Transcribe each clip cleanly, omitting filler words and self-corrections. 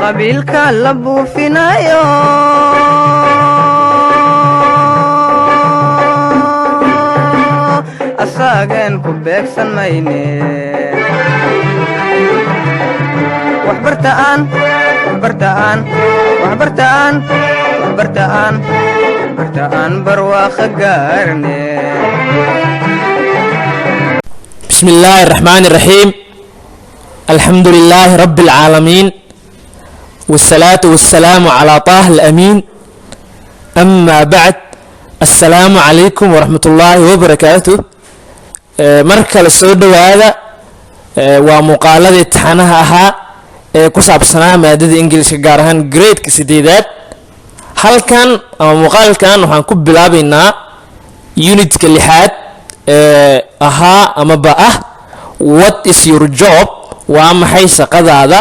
qabiilka la buufinayo asaagan ku beegsan mayne waxbartaan barwaaqo gaarne بسم الله الرحمن الرحيم الحمد لله رب العالمين والصلاة والسلام على طه الأمين أما بعد السلام عليكم ورحمة الله وبركاته مركز السود وهذا ومقالة امتحانها أها كسب سنة مادة إنجليش جارهان جريد كسيدات هل كان أو مقال كان وحنكب بلابنا يونت كليحات أها أما بقى what is your job وأما حيث قضى هذا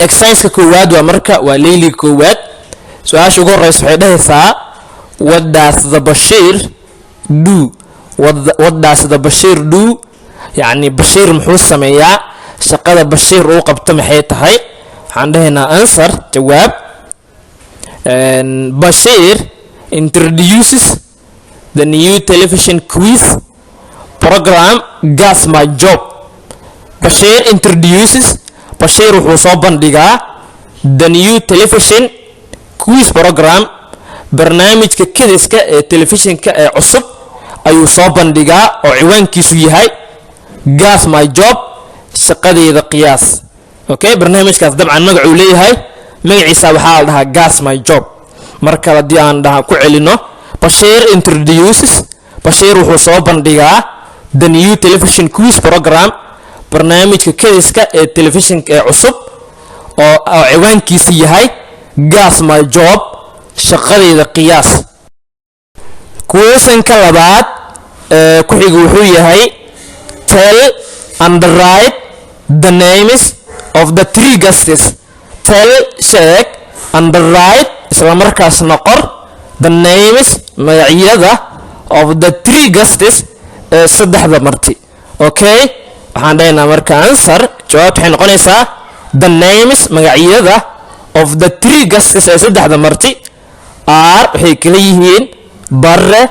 exercise كواد ومركة وليلي كواد سؤال شو قول رئيس حدثة what does the Bashir do what does the Bashir do يعني بشير محوس سمية شقادة بشير وقبت محيطة هاي عندنا answer جواب بشير introduces the new television quiz program Guess My Job بشير introduces بشير وحصوبا دقاء the new television quiz program برنامج ككدس كتلفزيون كعصب أيو صوبا دقاء وعوان كيسوي هاي Guess My Job شقادة إذا قياس اوكي برنامج كاس طبعا مقعو ليهاي مقعيسا بحال دها Guess My Job مركا دي aan dhaha ku celino Bashir introduces Bashir wuxuu soo bandhigaa the new television quiz program barnaamijka kediska ee televisionka ee cusub oo ciwaankiisu yahay Guess My Job shaqadeyda qiyaas question-ka labaad ku xiga wuxuu yahay tell and write the names of the three guests tell sheeg and write isla markaas noqor the names magacyada of the three guests saddexda marti okay waxaan dhaynaa marka answer jawaab waxay noqonaysaa the names magacyada of the three guests saddexda marti are waxay kala yihiin Barre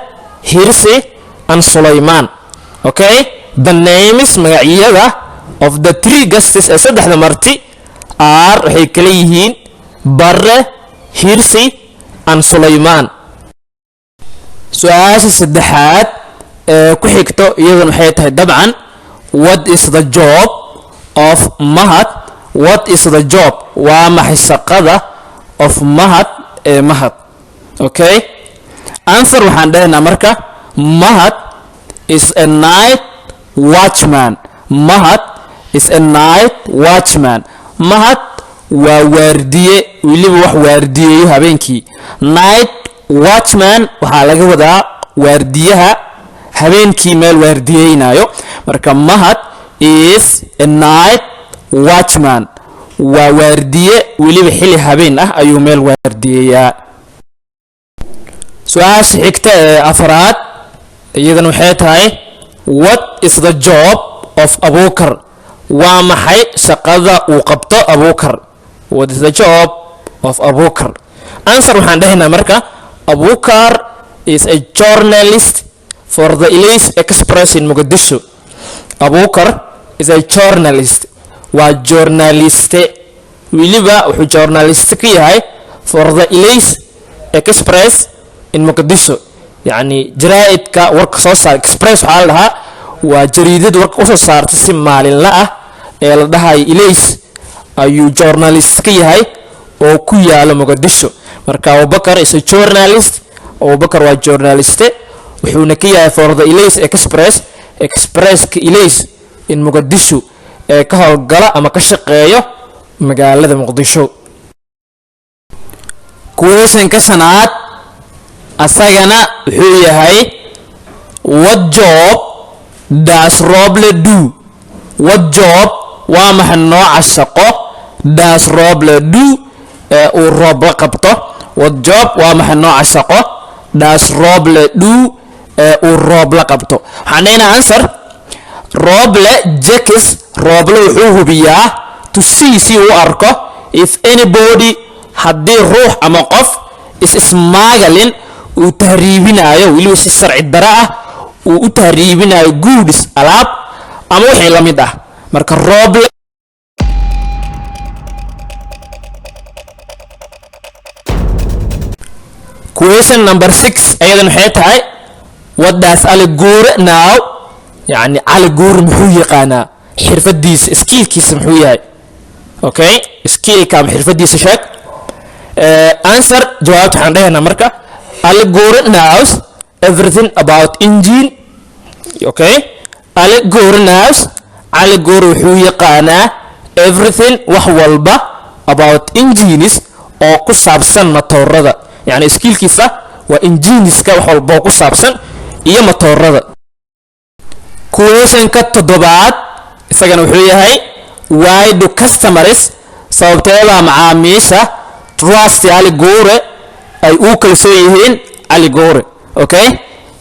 Hirsi and Sulaiman okay the names magacyada of the three guests saddexda marti are waxay kala yihiin Barre Hirsi and Sulaiman su'aasha saddexaad ku xigto iyaduna waxay tahay dabcan what is the job of Mahad what is the job waa maxay shaqada of Mahad ee Mahad okay answer waxaan dhahnaa marka Mahad is a night watchman Mahad is a night watchman Mahad waa waardiye waliba wax waardiyeeyo habeenkii night watchman waxaa laga wadaa waardiyaha habeenkii meel waardiyeynayo marka Mahad is a night watchman waa waardiye waliba xilli habeen ah ayuu meel waardiyeeyaa su'aasha xigta ee afraad iyadana waxay tahay what is the job of Abubakar waa maxay shaqada uu qabto Abubakar what is the job of Abubakar answer waxaan dhahnaa marka Abubakar is a journalist for the Ilays Express in Mogadishu Abubakar is a journalist waa journaliste waliba wuxuu journalist ka yahay for the Ilays Express in Mogadishu yani jaraa'idka warka soo saar express waxa la dhahaa waa jariidad warka soo saarta si maalinle ah ee la dhahay Ilays ayuu journalist ka yahay oo ku yaala Mogadishu marka Abubakar is a journalist Abubakar waa journalist wuxuuna ka yahay for the Ilays Express ka Ilays in Mogadishu ee ka howlgala ama ka shaqeeyo magaalada Muqdisho question ka sanaad asagana wuxuu yahay what job does Roble do what job waa maxay nooca shaqo does Roble do uu Roble qabto what job waa maxay nooca shaqo does Roble do uu Roble qabto waxaan answer Roble checks Roble wuxuu hubiyaa to see si uu arko if anybody haddii ruux ama qof is smuggling uu tahriibinayo weliba si sharci dara ah uu u tahriibinayo goods alaab ama wixii la mid ah marka Roble question number 6 ayadan waxay tahay what does Ali Guure now yani Ali Guure muxuu yaqaanaa xirfadiisa skillkiisa muxuu yahay okay skillka ama xirfadiisa sheeg answer jawaab waxaan dhahaynaa marka Ali Guure knows everything about engine okay Ali Guure knows Ali Guure wuxuu yaqaanaa everything wax walba about engines oo ku saabsan matoorada yani skillkiisa waa engineska wax walba oo ku saabsan iyo matoorada question ka toddobaad isagana wuxuu yahay why do customers sababteeda macaamiisha trust Ali Guure ay u kalsoon yihiin Ali Guure okay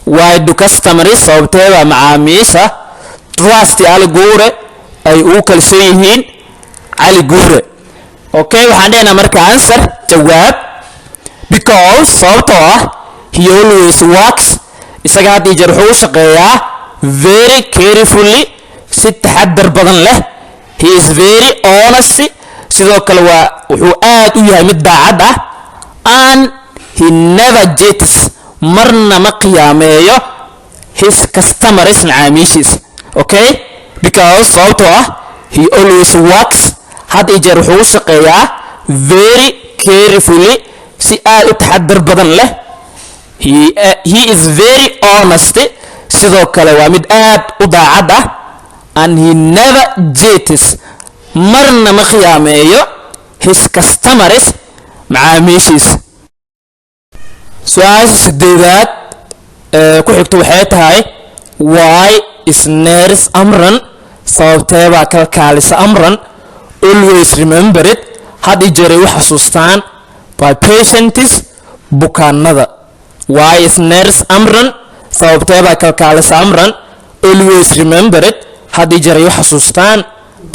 why do customers sababteeda macaamiisha trust Ali Guure ay u kalsoon yihiin Ali Guure okay waxaan dhahaynaa marka answer jawaab because sababtoo ah he always works isaga hadii jeer wuxuu u shaqeeyaa very carefully si taxadar badan leh he is very honest sidoo kale waa wuxuu aad u yahay mid daacad ah and he never cheats marna ma qiyaameeyo his customers macaamiishiisa okay because sababtoo ah he always works hadii jeer wuxuu u shaqeeyaa very carefully si aad u taxadar badan leh he is very honest sidoo kale waa mid aad u daacad ah and he never cheats marna ma qiyaameeyo his customers macaamiishiisa su'aasha sideedaad ku xigto waxay tahay why is nurse Amran sababteeda kalkaalisa Amran always remember it hadii jeeray wax xasuustaan by patients bukaanada why is nurse Amran sababteeda kalkaalisa Amran always remember it hadii jeeray wax xasuustaan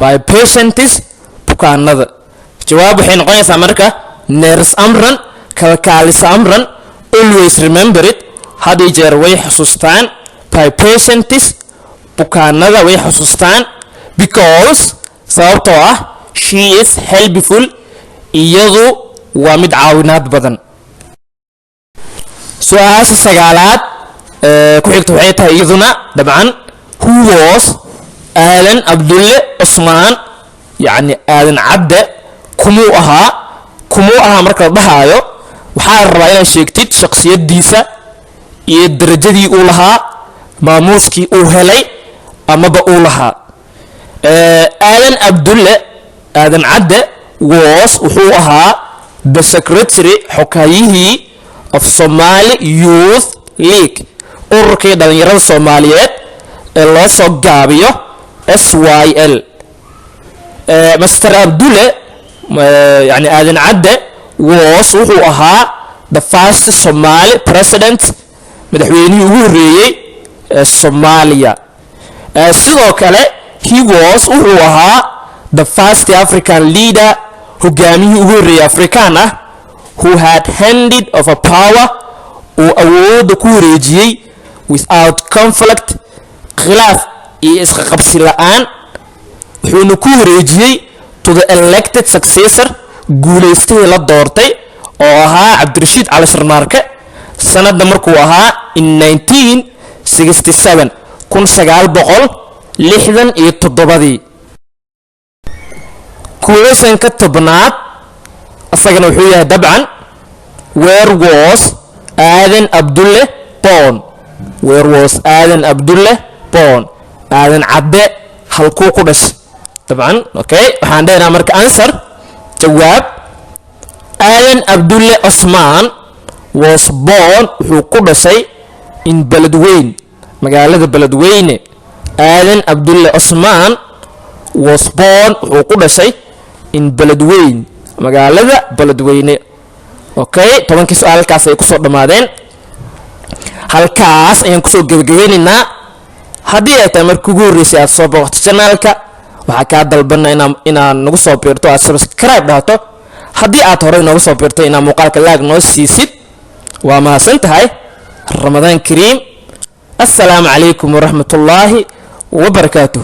by patients bukaanada jawaab waxay noqonaysaa marka nurse Amran kalkaalisa Amran always remember it hadii jeer way xasuustaan by patients bukaanada way xasuustaan because sababtoo ah she is helpful iyadu waa mid caawinaad badan su'aasha sagaalaad ku xigta waxay tahay iyaduna dabcan who was Aadan Abdulle Usmaan yani Aadan Cabde kumuu ahaa marka la dhahaayo waxaa rabaa inaad sheegtid shakhsiyadiisa iyo darajadii uu lahaa maamuuskii uu helay amaba uu lahaa Aadan Abdulle Aadan Cabde was wuxuu ahaa the secretary xoghaayihii of Somali Youth League ururkii dhalinyarada Soomaaliyeed ee loo soo gaabiyo SYL Mr. Abdulle yani Aadan Cabde was wuxuu ahaa the first Somali president madaxweynihii ugu horeeyay ee Soomaaliya sidoo kale he was wuxuu ahaa the first African leader hogaamiyihii ugu horeeyay Afrikaan ah who had handed over power oo awoodda ku wareejiyay without conflict khilaaf iyo isqa qabsi la'aan wuxuuna ku wareejiyay to the elected successor guuleystay la doortay oo ahaa Cabdirashiid Cali Sharmaarke sanadda markuu ahaa in 1967 1967 question ka tobnaad asagana wuxuu yahay dabcan where was Aadan Abdulle born where was Aadan Abdulle born Aadan Cabde halkuu ku dhashay dabcan okay waxaan dhahaynaa marka answer jawaab Aadan Abdulle Usmaan was born wuxuu ku dhashay in Beledweyne magaalada Beledweyne Aadan Abdulle Usmaan was born wuxuu ku dhashay in Beledweyne magaalada Beledweyne okay tobankii su'aalkaas ay ku soo dhamaadeen halkaas ayaan ku soo gabagabeynaynaa haddii ay tahay markii ugu horeysay aad soo booqato channelka waxaa kaa dalbana inaad nagu soo biirto aad subscribe dhahto haddii aad horey noogu soo biirtay inaad muuqaalka laag noo siisid waa mahadsan tahay ramadaan kariim assalaamu calaykum waraxmatullaahi wabarakaatuh